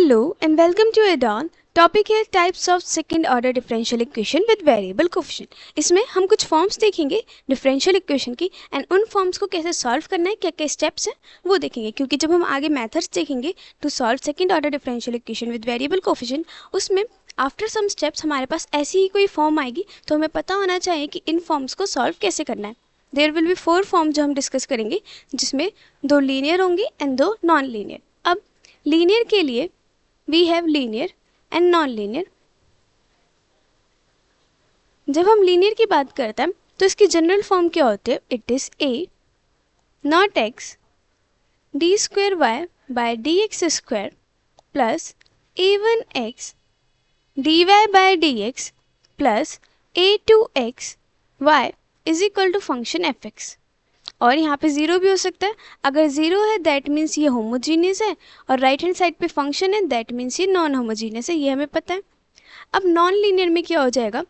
Hello and welcome to Add-on. Topic है types of second order differential equation with variable coefficient. इसमें हम कुछ forms देखेंगे differential equation की एंड उन फॉर्म्स को कैसे सॉल्व करना है, क्या क्या स्टेप्स हैं वो देखेंगे, क्योंकि जब हम आगे मेथड्स देखेंगे to solve second order differential equation with variable coefficient, उसमें आफ्टर सम स्टेप्स हमारे पास ऐसी ही कोई फॉर्म आएगी तो हमें पता होना चाहिए कि इन फॉर्म्स को सॉल्व कैसे करना है। देयर विल बी 4 फॉर्म जो हम डिस्कस करेंगे, जिसमें 2 लीनियर होंगी एंड 2 नॉन लीनियर। अब लीनियर के लिए we have linear and non linear. जब हम लीनियर की बात करते हैं तो इसकी जनरल फॉर्म क्या होती है? It is a not x d square y by d x square plus a one x d y by d x plus a two x y is equal to function f x. और यहाँ पे zero भी हो सकता है। अगर zero है that means ये होमोजीनियस है, और राइट हैंड साइड पे फंक्शन है दैट मीन्स ये नॉन होमोजीनियस है, ये हमें पता है। अब नॉन लीनियर में क्या हो जाएगा?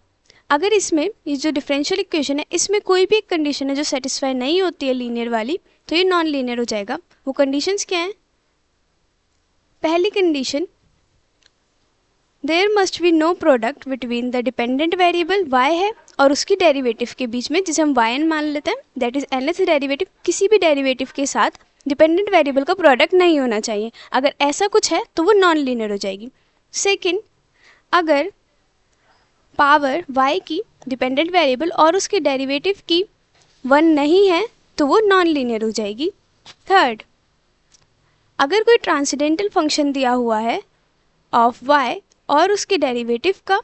अगर इसमें ये जो डिफरेंशियल इक्वेशन है इसमें कोई भी एक कंडीशन है जो सेटिस्फाई नहीं होती है लीनियर वाली, तो ये नॉन लीनियर हो जाएगा। वो कंडीशंस क्या हैं? पहली condition, there must be no product between the dependent variable y है और उसकी डेरिवेटिव के बीच में, जिसे हम yn मान लेते हैं, दैट इज nth डेरिवेटिव। किसी भी डेरिवेटिव के साथ डिपेंडेंट वेरिएबल का प्रोडक्ट नहीं होना चाहिए। अगर ऐसा कुछ है तो वो नॉन लीनियर हो जाएगी। सेकंड, अगर पावर y की डिपेंडेंट वेरिएबल और उसके डेरिवेटिव की 1 नहीं है तो वो नॉन लीनियर हो जाएगी। थर्ड, अगर कोई ट्रांसेंडेंटल फंक्शन दिया हुआ है ऑफ y और उसके डेरिवेटिव का,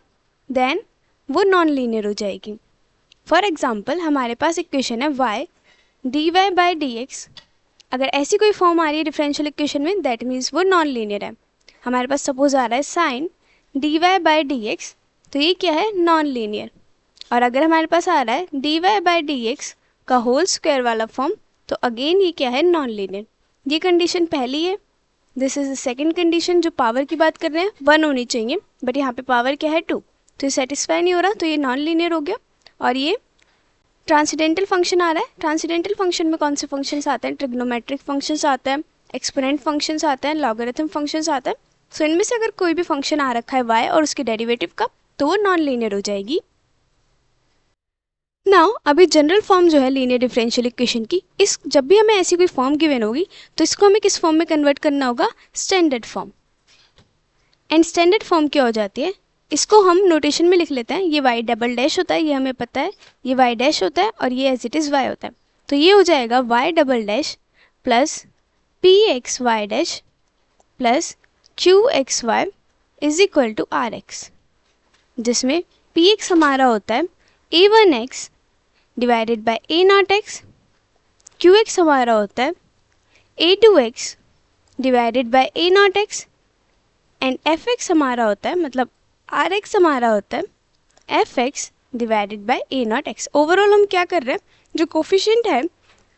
देन वो नॉन लीनियर हो जाएगी। फॉर एग्जांपल हमारे पास इक्वेशन है y dy बाय dx। अगर ऐसी कोई फॉर्म आ रही है डिफरेंशियल इक्वेशन में दैट मीन्स वो नॉन लीनियर है। हमारे पास सपोज आ रहा है sin dy बाय dx, तो ये क्या है? Non linear. और अगर हमारे पास आ रहा है dy बाय dx का होल स्क्वायर वाला फॉर्म, तो अगेन ये क्या है? Non linear. ये कंडीशन पहली है। This is the second condition. जो पावर की बात कर रहे हैं 1 होनी चाहिए, बट यहाँ पे पावर क्या है? 2, तो ये सेटिस्फाई नहीं हो रहा, तो ये नॉन लीनियर हो गया। और ये ट्रांसेंडेंटल फंक्शन आ रहा है। ट्रांसेंडेंटल फंक्शन में कौन से फंक्शंस आते हैं? ट्रिग्नोमेट्रिक फंक्शंस आते हैं, एक्सपोनेंट फंक्शंस आते हैं, लॉगरिथम फंक्शंस आते हैं। सो इनमें से अगर कोई भी फंक्शन आ रखा है y और उसके डेरिवेटिव का, तो वो नॉन लीनियर हो जाएगी। नाउ अभी जनरल फॉर्म जो है लीनियर डिफरेंशियल इक्वेशन की, इस जब भी हमें ऐसी कोई फॉर्म गिवन होगी तो इसको हमें किस फॉर्म में कन्वर्ट करना होगा? Standard form. And standard form क्या हो जाती है? इसको हम नोटेशन में लिख लेते हैं। ये y डबल डैश होता है, ये हमें पता है, ये y डैश होता है और ये एज इट इज़ y होता है। तो ये हो जाएगा y double dash plus p x y dash plus q x y is equal to r x, जिसमें पी एक्स हमारा होता है a one x divided by a not x, q x हमारा होता है a two x divided by a not x, and f x हमारा होता है, मतलब आर एक्स हमारा होता है f x divided by a not x. Overall हम क्या कर रहे हैं? जो कोफिशिएंट है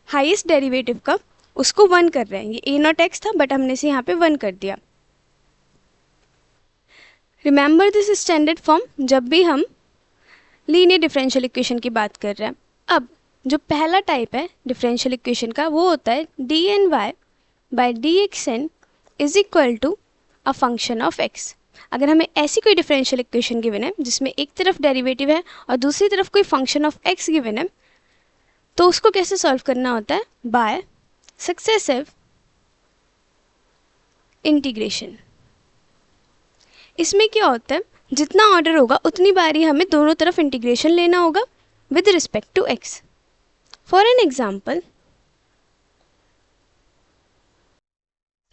हाईएस्ट डेरिवेटिव का उसको 1 कर रहे हैं। ये ए नॉट एक्स था बट हमने इसे यहाँ पे 1 कर दिया। रिमेंबर दिस स्टैंडर्ड फॉर्म जब भी हम लीनियर डिफरेंशियल इक्वेशन की बात कर रहे हैं। अब जो पहला टाइप है डिफरेंशियल इक्वेशन का वो होता है d n y by d x n is equal to a function of x. अगर हमें ऐसी कोई डिफरेंशियल इक्वेशन गिवन है जिसमें एक तरफ डेरिवेटिव है और दूसरी तरफ कोई फंक्शन ऑफ एक्स गिवन है, तो उसको कैसे सॉल्व करना होता है? By successive integration. इसमें क्या होता है? जितना ऑर्डर होगा उतनी बार ही हमें दोनों तरफ इंटीग्रेशन लेना होगा with respect to x. For an example,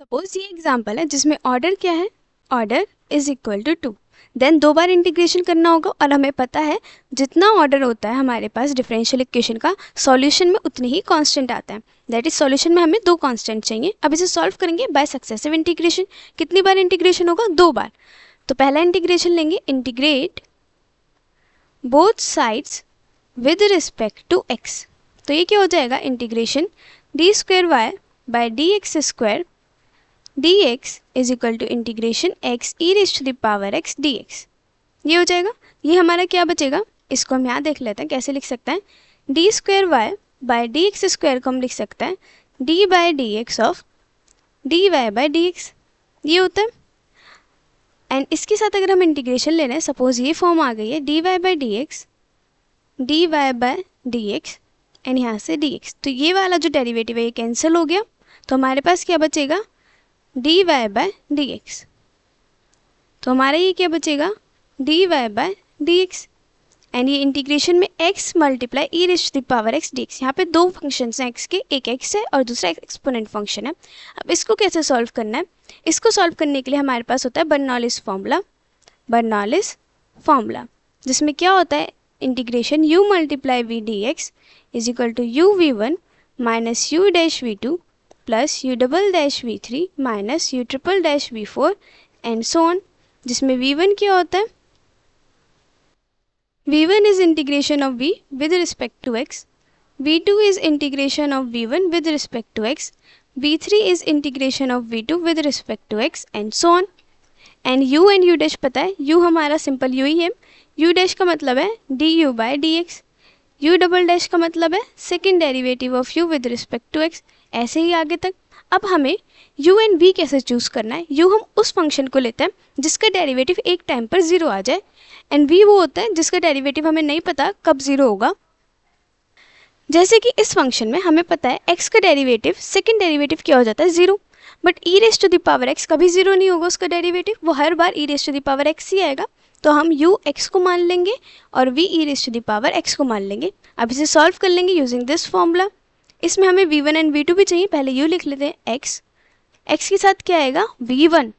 suppose ये एग्जाम्पल है जिसमें ऑर्डर क्या है? Order is equal to 2। Then 2 बार इंटीग्रेशन करना होगा और हमें पता है जितना ऑर्डर होता है हमारे पास डिफरेंशियल इक्वेशन का, सॉल्यूशन में उतने ही कांस्टेंट आता है। दैट इज सॉल्यूशन में हमें 2 कांस्टेंट चाहिए। अब इसे सॉल्व करेंगे बाय सक्सेसिव इंटीग्रेशन। कितनी बार इंटीग्रेशन होगा? 2 बार। तो पहला इंटीग्रेशन लेंगे, integrate both sides with respect to x. तो ये क्या हो जाएगा? Integration d square y by d x square dx is equal to integration x e raise to the power x dx। ये हो जाएगा। ये हमारा क्या बचेगा? इसको हम यहाँ देख लेते हैं कैसे लिख सकते हैं। D square y by d x square को हम लिख सकते हैं d by d x of d y by d x. ये होता है। एंड इसके साथ अगर हम इंटीग्रेशन ले रहे हैं, सपोज ये फॉर्म आ गई है dy by d x and यहाँ से dx, तो ये वाला जो डेरिवेटिव है ये कैंसिल हो गया, तो हमारे पास क्या बचेगा dy बाई डी एक्स। तो हमारा ये क्या बचेगा dy by d x, and ये इंटीग्रेशन में x multiply e raise to the power x dx। यहाँ पे दो फंक्शंस हैं x के, एक x है और दूसरा एक्सपोनेंट फंक्शन है। अब इसको कैसे सॉल्व करना है, इसको सॉल्व करने के लिए हमारे पास होता है बर्नौलिस फार्मूला, जिसमें क्या होता है integration u multiply v dx is equal to u v1 minus u dash v2 plus u double dash v3 minus u triple dash v4 and so on, जिसमें v1 क्या होता है v1 is integration of v with respect to x, v2 is integration of v1 with respect to x, v3 is integration of v2 with respect to x and so on। and u dash पता है, u हमारा simple u ही है, u dash का मतलब है du by dx, u double dash का मतलब है second derivative of u with respect to x, ऐसे ही आगे तक। अब हमें u एंड v कैसे चूज करना है, u हम उस फंक्शन को लेते हैं जिसका डेरिवेटिव एक टाइम पर जीरो आ जाए, एंड v वो होता है जिसका डेरिवेटिव हमें नहीं पता कब जीरो होगा। जैसे कि इस फंक्शन में हमें पता है x का डेरिवेटिव सेकेंड डेरिवेटिव क्या हो जाता है zero, but e raise to the power x कभी जीरो नहीं होगा, उसका डेरिवेटिव वो हर बार e raise to the power x ही आएगा, तो हम u x को मान लेंगे और v e raise to the power x को मान लेंगे। अब इसे सॉल्व कर लेंगे यूजिंग दिस फॉर्मूला। इसमें हमें v1 एंड v2 भी चाहिए, पहले u लिख लेते हैं x के साथ क्या आएगा v1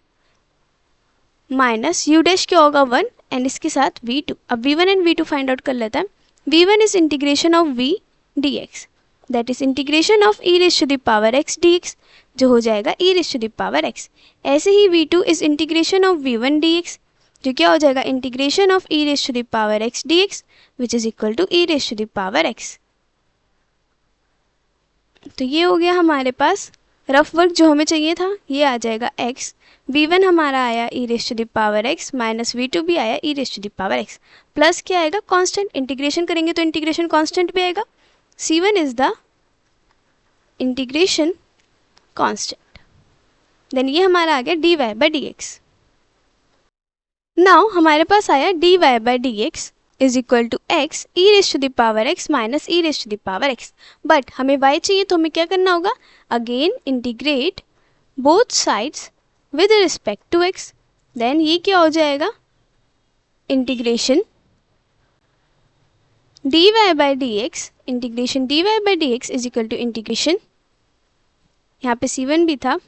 माइनस u डैश क्या होगा 1 एंड इसके साथ v2। अब v1 and v2 find out कर लेते हैं। v1 is integration of v dx, that is integration of e raise to the power x dx, जो हो जाएगा e raise to the power x। ऐसे ही v2 is integration of v1 dx, जो क्या हो जाएगा integration of e raise to the power x dx, which is equal to e raise to the power x। तो ये हो गया हमारे पास रफ वर्क जो हमें चाहिए था, ये आ जाएगा x, v1 हमारा आया e raise to the power x minus v2 भी आया e raise to the power x, plus क्या आएगा कांस्टेंट, इंटीग्रेशन करेंगे तो इंटीग्रेशन कांस्टेंट भी आएगा, c1 is the integration constant. Then ये हमारा आ गया dy बाई dx। नाउ हमारे पास आया dy by dx is equal to x e raise to the power x minus e raise to the power x, but हमें y चाहिए तो हमें क्या करना होगा, again integrate both sides with respect to x। देन ये क्या हो जाएगा integration dy by dx, integration dy by dx is equal to integration, यहाँ पे c1 भी था,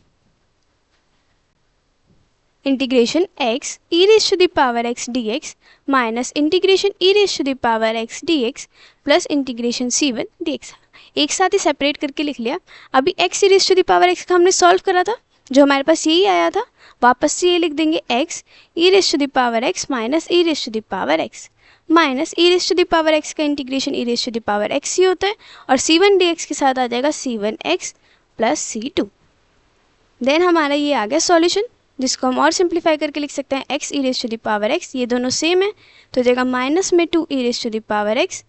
integration x e raise to the power x dx minus integration e raise to the power x dx plus integration c1 dx। एक साथ ही separate करके लिख लिया। अभी x e raise to the power x का हमने सॉल्व करा था, जो हमारे पास यही आया था, वापस से ये लिख देंगे x e raise to the power x minus e raise to the power x, minus e raise to the power x का integration e raise to the power x ही होता है, और c1 dx के साथ आ जाएगा c1x प्लस c2। देन हमारा ये आ गया सॉल्यूशन, जिसको हम और सिंप्लीफाई करके लिख सकते हैं x e raise to the power x, ये दोनों सेम है तो हो जाएगा माइनस में 2 e raise to the power x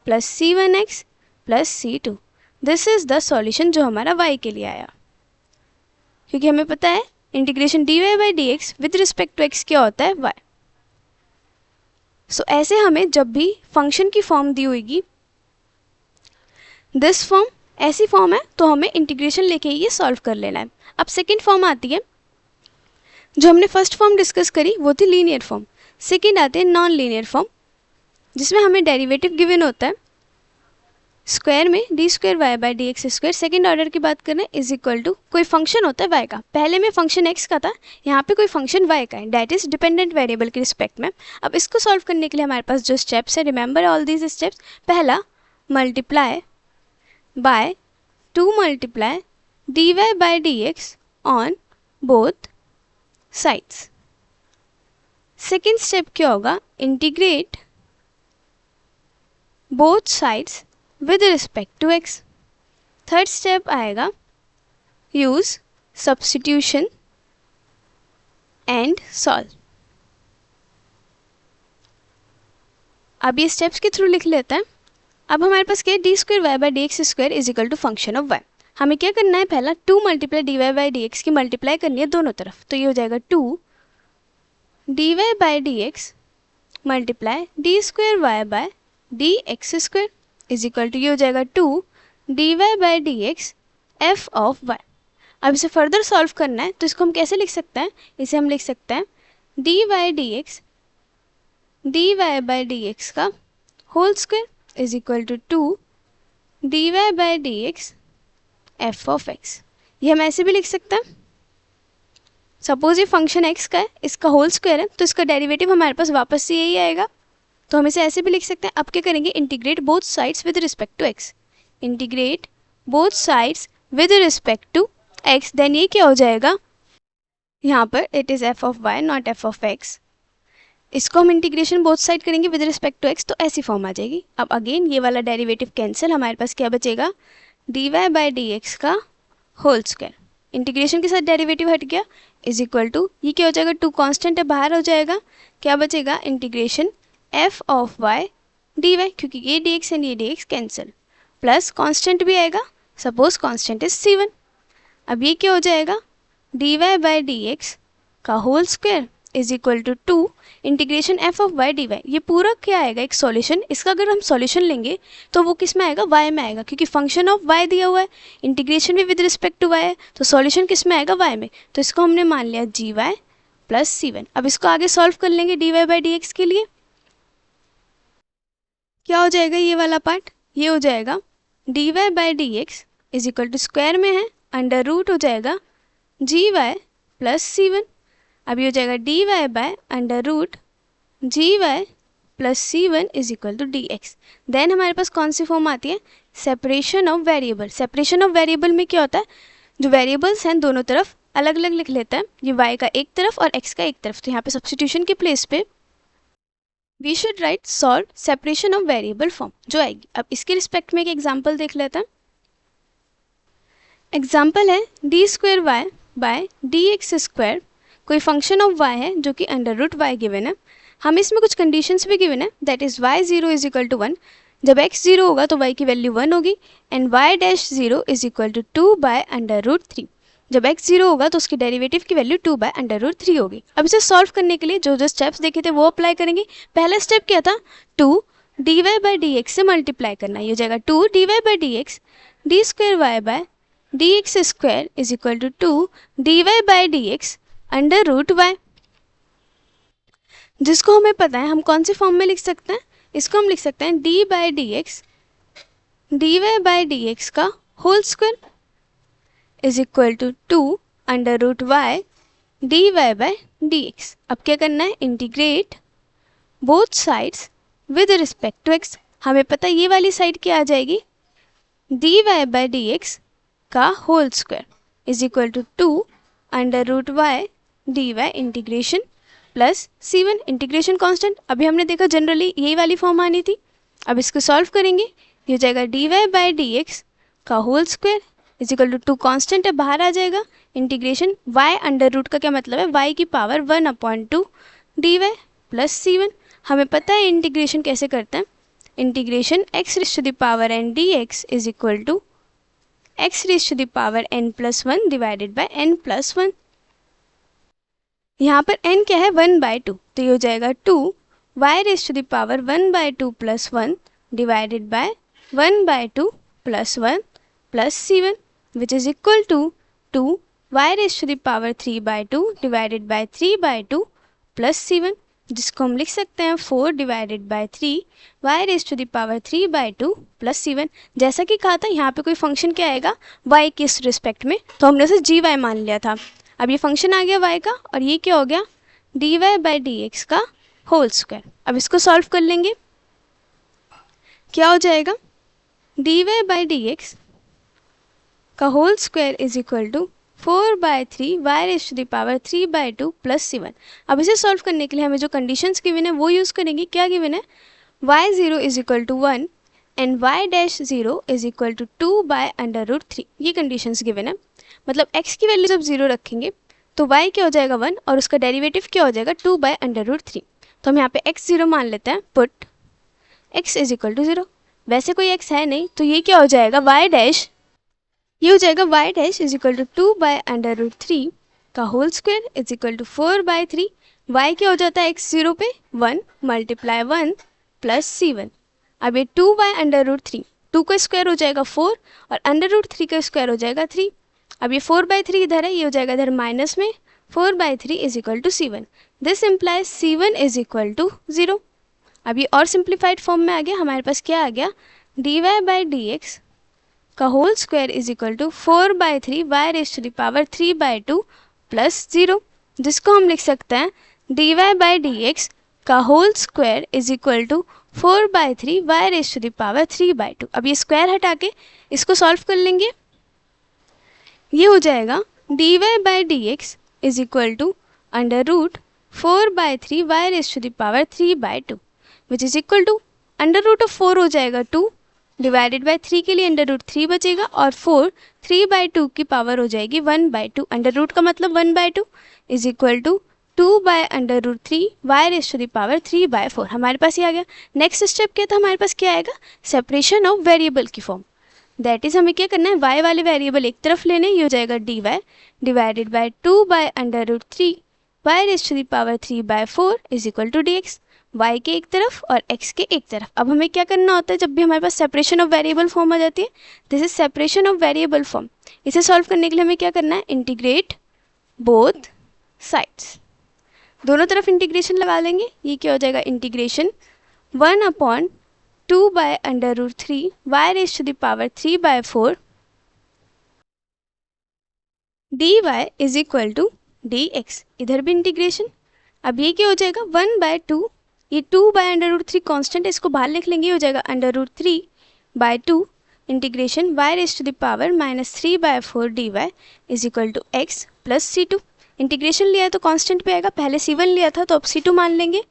plus c1x plus c2। This is the solution जो हमारा y के लिए आया, क्योंकि हमें पता है integration dy by dx with respect to x क्या होता है y। सो ऐसे हमें जब भी फंक्शन की फॉर्म दी होगी, दिस फॉर्म ऐसी फॉर्म है तो हमें इंटीग्रेशन लेके ये सॉल्व कर लेना है। अब सेकेंड फॉर्म आती है, जो हमने फर्स्ट फॉर्म डिस्कस करी वो थी लीनियर फॉर्म, सेकेंड आते हैं नॉन लीनियर फॉर्म, जिसमें हमें डेरिवेटिव गिवन होता है स्क्वायर में d square y by d x square, second order की बात करें इज इक्वल टू कोई फंक्शन होता है y का, पहले में फंक्शन x का था, यहाँ पे कोई फंक्शन y का है, डैट इज डिपेंडेंट वेरिएबल के रिस्पेक्ट में। अब इसको सॉल्व करने के लिए हमारे पास जो स्टेप्स है, रिमेंबर ऑल दीज स्टेप्स। पहला multiply by 2 multiply dy by dx on both sides. Second step क्या होगा, integrate both sides with respect to x। Third step आएगा यूज सब्स्टिट्यूशन एंड सॉल्व। अब ये स्टेप्स के थ्रू लिख लेते हैं। अब हमारे पास क्या है, d square y by d x square is equal to function of y. हमें क्या करना है, पहला 2 multiply d y by d x की मल्टीप्लाई करनी है दोनों तरफ, तो ये हो जाएगा 2 d y by d x multiply d square y by d x square is equal to ये हो जाएगा 2 d y by d x f of y. अब इसे फर्दर सॉल्व करना है तो इसको हम कैसे लिख सकते हैं, इसे हम लिख सकते हैं d y by d x का whole square is equal to 2 d y by d x f of x. ये हम ऐसे भी लिख सकते हैं, सपोज ये फंक्शन एक्स का है, इसका होल स्क्वायर है तो इसका डेरिवेटिव हमारे पास वापस से यही आएगा, तो हम इसे ऐसे भी लिख सकते हैं। अब क्या करेंगे, integrate both sides with respect to x, integrate both sides with respect to x, then ये क्या हो जाएगा, यहाँ पर it is f of y not f of x. इसको हम इंटीग्रेशन बोथ साइड करेंगे विद रिस्पेक्ट टू एक्स तो ऐसी फॉर्म आ जाएगी। अब अगेन ये वाला डेरिवेटिव कैंसिल, हमारे पास क्या बचेगा, d y by d x का होल स्क्वायर, इंटीग्रेशन के साथ डेरिवेटिव हट गया, इज इक्वल टू ये क्या हो जाएगा, 2 कांस्टेंट है बाहर हो जाएगा, क्या बचेगा, integration f of y d y, क्योंकि ये डी एक्स एंड ये d x cancel, plus constant भी आएगा, सपोज कांस्टेंट इज C1। अब ये क्या हो जाएगा, d y by d x का whole square is equal to 2 integration f of y d y. ये पूरा क्या आएगा, एक सॉल्यूशन, इसका अगर हम सॉल्यूशन लेंगे तो वो किस में आएगा, वाई में आएगा, क्योंकि फंक्शन ऑफ वाई दिया हुआ है, इंटीग्रेशन भी विद रिस्पेक्ट टू वाई है, तो सॉल्यूशन किस में आएगा, वाई में, तो इसको हमने मान लिया जी वाई प्लस C1। अब इसको आगे सॉल्व कर लेंगे d y by d x के लिए, क्या हो जाएगा, ये वाला पार्ट ये हो जाएगा d y by d x is equal to square में है अंडर रूट हो जाएगा जी वाई प्लस C1। अब ये हो जाएगा d y by under root g y plus C1 is equal to d x. Then हमारे पास कौन सी फॉर्म आती है, separation of variable. Separation of variable में क्या होता है, जो वेरिएबल्स हैं दोनों तरफ अलग अलग लिख लेते हैं, ये y का एक तरफ और x का एक तरफ, तो यहाँ पे सब्स्टिट्यूशन के प्लेस पे we should write solve separation of variable form जो आएगी। अब इसके रिस्पेक्ट में एक एग्जाम्पल देख लेते हैं। एग्जाम्पल है d square y by d x square, कोई फंक्शन ऑफ y है जो कि अंडर रूट वाई गिवन है, हमें इसमें कुछ कंडीशंस भी गिवन है, that is y 0 is equal to 1, जब x 0 होगा तो y की वैल्यू 1 होगी, and y dash 0 is equal to 2 by under root 3, जब x 0 होगा तो उसकी डेरिवेटिव की वैल्यू 2 बाय अंडर रूट 3 होगी। अब इसे सॉल्व करने के लिए जो जो स्टेप्स देखे थे वो अप्लाई करेंगे। पहला स्टेप क्या था, 2 d y by d x से मल्टीप्लाई करना, ये हो जाएगा 2 d y by d x d square y by d x square is equal to 2 d y by d x under root y, जिसको हमें पता है हम कौन सी फॉर्म में लिख सकते हैं, इसको हम लिख सकते हैं d by d x d y by d x का whole square is equal to 2 under root y d y by d x. अब क्या करना है, integrate both sides with respect to x, हमें पता है ये वाली साइड क्या आ जाएगी, d y by d x का whole square is equal to 2 under root y d y integration plus C1 integration constant. अभी हमने देखा जनरली यही वाली फॉर्म आनी थी। अब इसको सॉल्व करेंगे, ये हो जाएगा d y by d x का whole square is equal to 2 constant है बाहर आ जाएगा, इंटीग्रेशन y अंडर रूट का क्या मतलब है, y की power 1/2 D Y plus C1। हमें पता है इंटीग्रेशन कैसे करते हैं, integration x raise to the power n d x is equal to x raise to the power n plus 1 divided by n plus 1। यहाँ पर n क्या है, 1/2, तो ये हो जाएगा 2 y raise to the power 1/2 plus 1 divided by 1/2 plus 1 plus C1 which is equal to 2 y raise to the power 3/2 divided by 3/2 plus C1, जिसको हम लिख सकते हैं 4 divided by 3 y raise to the power 3/2 plus C1। जैसा कि कहा था यहाँ पे कोई फंक्शन क्या आएगा y के रिस्पेक्ट में, तो हमने उसे जी वाई मान लिया था। अब ये फंक्शन आ गया y का और ये क्या हो गया, d y by d x का होल स्क्वायर। अब इसको सॉल्व कर लेंगे, क्या हो जाएगा, d y by d x का whole square is equal to 4/3 y raise to the power 3/2 plus C1। अब इसे सॉल्व करने के लिए हमें जो कंडीशंस गिवन है वो यूज़ करेंगे। क्या गिवन है, y 0 is equal to 1 and y dash 0 is equal to 2 by under root 3, ये कंडीशंस गिवन है। मतलब x की वैल्यू जब 0 रखेंगे तो y क्या हो जाएगा 1 और उसका डेरिवेटिव क्या हो जाएगा 2 बाय अंडर रूट 3। तो हम यहाँ पे x 0 मान लेते हैं, put x is equal to 0। वैसे कोई x है नहीं तो ये क्या हो जाएगा y डैश, ये हो जाएगा y dash is equal to 2 by under root 3 का whole square is equal to 4/3। y क्या हो जाता है x 0 पे 1 मल्टीप्लाई 1 प्लस c1। अब ये 2/√3, 2 का स्क्वायर हो जाएगा 4 और √3 का स्क्वायर हो जाएगा 3। अब ये 4/3 इधर है, ये हो जाएगा इधर माइनस में 4/3 is equal to c1। This implies c1 is equal to 0। अब ये और सिंप्लीफाइड फॉर्म में आ गया, हमारे पास क्या आ गया, dy/dx का whole square is equal to 4/3 y raise to the power 3/2 plus 0, जिसको हम लिख सकते हैं dy/dx का whole square is equal to 4/3 y raise to the power 3/2। अब ये स्क्वायर हटा के इसको सॉल्व कर लेंगे, ये हो जाएगा dy/dx is equal to √4/3 y raise to the power 3/2 which is equal to √4 हो जाएगा 2 डिवाइडेड बाय 3 के लिए √3 बचेगा और 4 3/2 की पावर हो जाएगी 1/2। अंडर रूट का मतलब 1/2 is equal to 2/√3 y raise to the power 3/4। हमारे पास ये आ गया। नेक्स्ट स्टेप क्या था, हमारे पास क्या आएगा, सेपरेशन ऑफ वेरिएबल की फॉर्म। दैट इज हमें क्या करना है, y वाले वेरिएबल एक तरफ लेने, ये हो जाएगा dy divided by 2/√3 y raise to the power 3/4 is equal to dx। y के एक तरफ और x के एक तरफ। अब हमें क्या करना होता है जब भी हमारे पास सेपरेशन ऑफ वेरिएबल फॉर्म आ जाती है, this is separation of variable form. इसे सॉल्व करने के लिए हमें क्या करना है, इंटीग्रेट बोथ साइड्स, दोनों तरफ इंटीग्रेशन लगा लेंगे। ये क्या हो जाएगा, integration 1/2/√3 y raise to the power 3/4 dy is equal to dx। इधर भी इंटीग्रेशन, अब ये क्या हो जाएगा 1/2, ये 2/√3 कांस्टेंट है, इसको बाहर लिख लेंगे, हो जाएगा √3/2 integration y raise to the power -3/4 dy is equal to x plus c2। Integration लिया है तो कांस्टेंट पे आएगा, पहले c1 लिया था तो अब c2 मान लेंगे।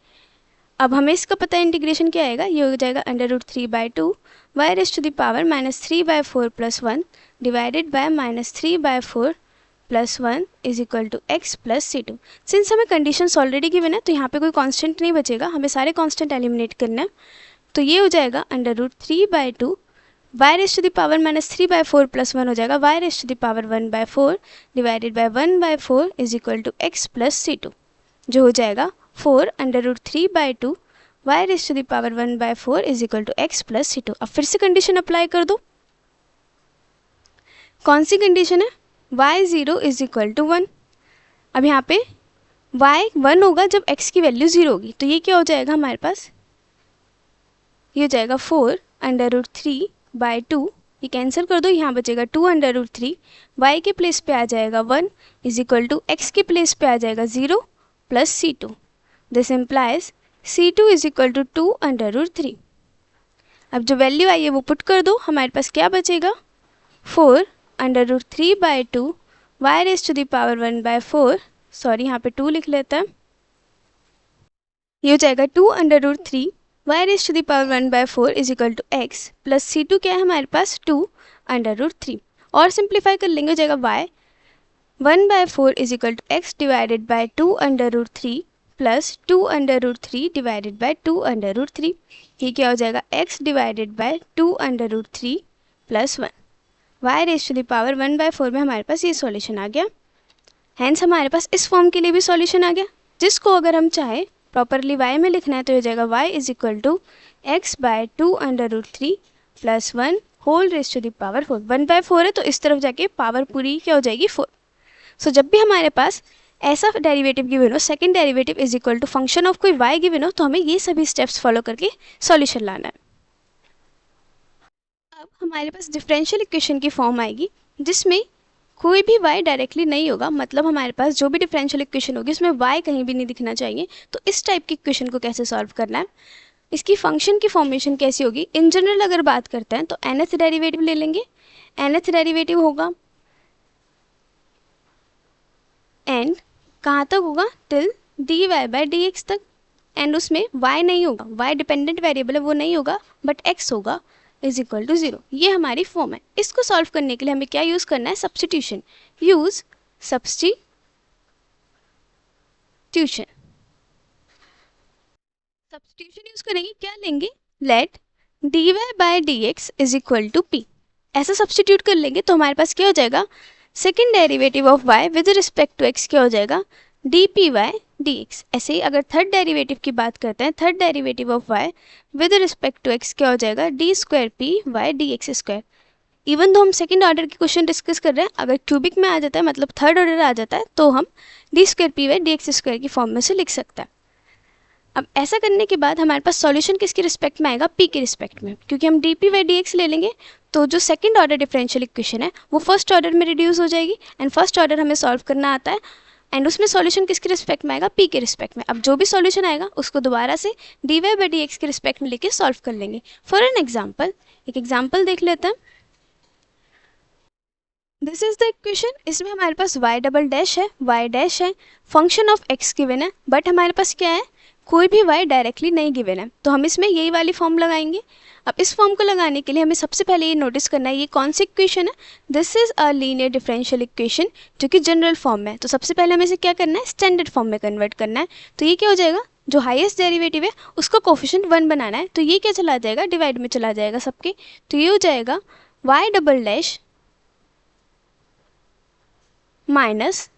अब हमें इसका पता है इंटीग्रेशन क्या आएगा, ये हो जाएगा √3/2 y raise to the power -3/4 plus 1 divided by -3/4 plus 1 is equal to x plus c2। Since हमें कंडीशंस ऑलरेडी गिवन है तो यहाँ पे कोई कांस्टेंट नहीं बचेगा, हमें सारे कांस्टेंट एलिमिनेट करना है। तो ये हो जाएगा √3/2 y raise to the power -3/4 plus 1 हो जाएगा y raise to the power 1/4 divided by 1/4 is equal to x plus c2, जो हो जाएगा 4 √3/2 y raise to the power 1/4 is equal to x plus c2। अब फिर से कंडीशन अप्लाई कर दो, कौन सी कंडीशन है, y0 इज इक्वल टू 1। अब यहाँ पे y 1 होगा जब x की वैल्यू 0 होगी, तो ये क्या हो जाएगा हमारे पास, ये हो जाएगा 4 √3/2, ये कैंसिल कर दो, यहाँ बचेगा 2 y के प्लेस पे आ जाएगा 1 इज इक्वल टू एक्स के प्लेस पे आ जाएगा 0 plus c2। This implies c2 is equal to 2 अब जो वैल्यू आई है वो पुट कर दो, हमारे पास क्या बचेगा, 4 √3/2 y raise to the power 1/4, sorry यहाँ पे 2 लिख लेता है, ये हो जाएगा 2 √3 y raise to the power 1/4 is equal to x plus c2 क्या है हमारे पास 2 √3। और सिंप्लीफाई कर लेंगे, हो जाएगा y 1/4 is equal to x divided by 2 √3 plus 2 √3 divided by 2 √3। ये क्या हो जाएगा, x divided by 2 √3 plus 1 y raise to the power 1/4 में हमारे पास ये सॉल्यूशन आ गया। हैंस हमारे पास इस फॉर्म के लिए भी सॉल्यूशन आ गया, जिसको अगर हम चाहे प्रॉपरली y में लिखना है तो हो जाएगा y is equal to x by 2 √3 plus 1 whole raise to the power 4। 1/4 है तो इस तरफ जाके पावर पूरी क्या हो जाएगी 4। सो जब भी हमारे पास ऐसा डेरिवेटिव गिवन हो, second derivative is equal to function of कोई y गिवन हो, तो हमें ये सभी स्टेप्स फॉलो करके सॉल्यूशन लाना है। अब हमारे पास डिफरेंशियल इक्वेशन की फॉर्म आएगी जिसमें कोई भी y डायरेक्टली नहीं होगा, मतलब हमारे पास जो भी डिफरेंशियल इक्वेशन होगी उसमें y कहीं भी नहीं दिखना चाहिए। तो इस टाइप की इक्वेशन को कैसे सॉल्व करना है, इसकी फंक्शन की फॉर्मेशन कैसी होगी, इन जनरल अगर बात करते हैं तो nth डेरिवेटिव ले लेंगे। nth डेरिवेटिव होगा एंड कहाँ तक होगा, टिल dy/dx तक, एंड उसमें y नहीं होगा, y डिपेंडेंट वेरिएबल है वो नहीं होगा, बट x होगा इज इक्वल टू 0। ये हमारी फॉर्म है। इसको सॉल्व करने के लिए हमें क्या यूज़ करना है, substitution. Use substitution. Substitution use करेंगे, क्या लेंगे, let dy/dx is equal to p। ऐसा सब्स्टिट्यूट कर लेंगे तो हमारे पास क्या हो जाएगा, second derivative of y with respect to x क्या हो जाएगा, dpy dx। ऐसे ही अगर थर्ड डेरिवेटिव की बात करते हैं, third derivative of y with respect to x क्या हो जाएगा, d square p y d x square. Even तो हम सेकंड ऑर्डर के क्वेश्चन डिस्कस कर रहे हैं, अगर क्यूबिक में आ जाता है मतलब थर्ड ऑर्डर आ जाता है तो हम d square p y d x square की फॉर्म में से लिख सकते हैं। अब ऐसा करने के बाद हमारे पास सॉल्यूशन किसके रिस्पेक्ट में आएगा, पी के रिस्पेक्ट में, क्योंकि हम d p y d x ले लेंगे तो जो सेकंड ऑर्डर डिफरेंशियल इक्वेशन है वो फर्स्ट ऑर्डर में रिड्यूस हो जाएगी, एंड फर्स्ट ऑर्डर हमें सॉल्व करना आता है, एंड उसमें सॉल्यूशन किसके रिस्पेक्ट में आएगा, पी के रिस्पेक्ट में। अब जो भी सॉल्यूशन आएगा उसको दोबारा से d y by d x के रिस्पेक्ट में लेके सॉल्व कर लेंगे। फॉर एन एग्जाम्पल, एक एग्जाम्पल देख लेते हैं। दिस इज द इक्वेशन, इसमें हमारे पास y डबल डैश है, y डैश है, फंक्शन ऑफ x गिवन है, बट हमारे पास क्या है, कोई भी y डायरेक्टली नहीं गिवन है, तो हम इसमें यही वाली फॉर्म लगाएंगे। अब इस फॉर्म को लगाने के लिए हमें सबसे पहले ये नोटिस करना है ये कौन सी इक्वेशन है, this is a linear differential equation जो कि जनरल फॉर्म में है। तो सबसे पहले हमें इसे क्या करना है, स्टैंडर्ड फॉर्म में कन्वर्ट करना है। तो ये क्या हो जाएगा, जो हाईएस्ट डेरिवेटिव है उसका कोफिशिएंट 1 बनाना है, तो ये क्या चला जाएगा, डिवाइड में चला जाएगा सबके, तो ये हो जाएगा y डबल डैश माइनस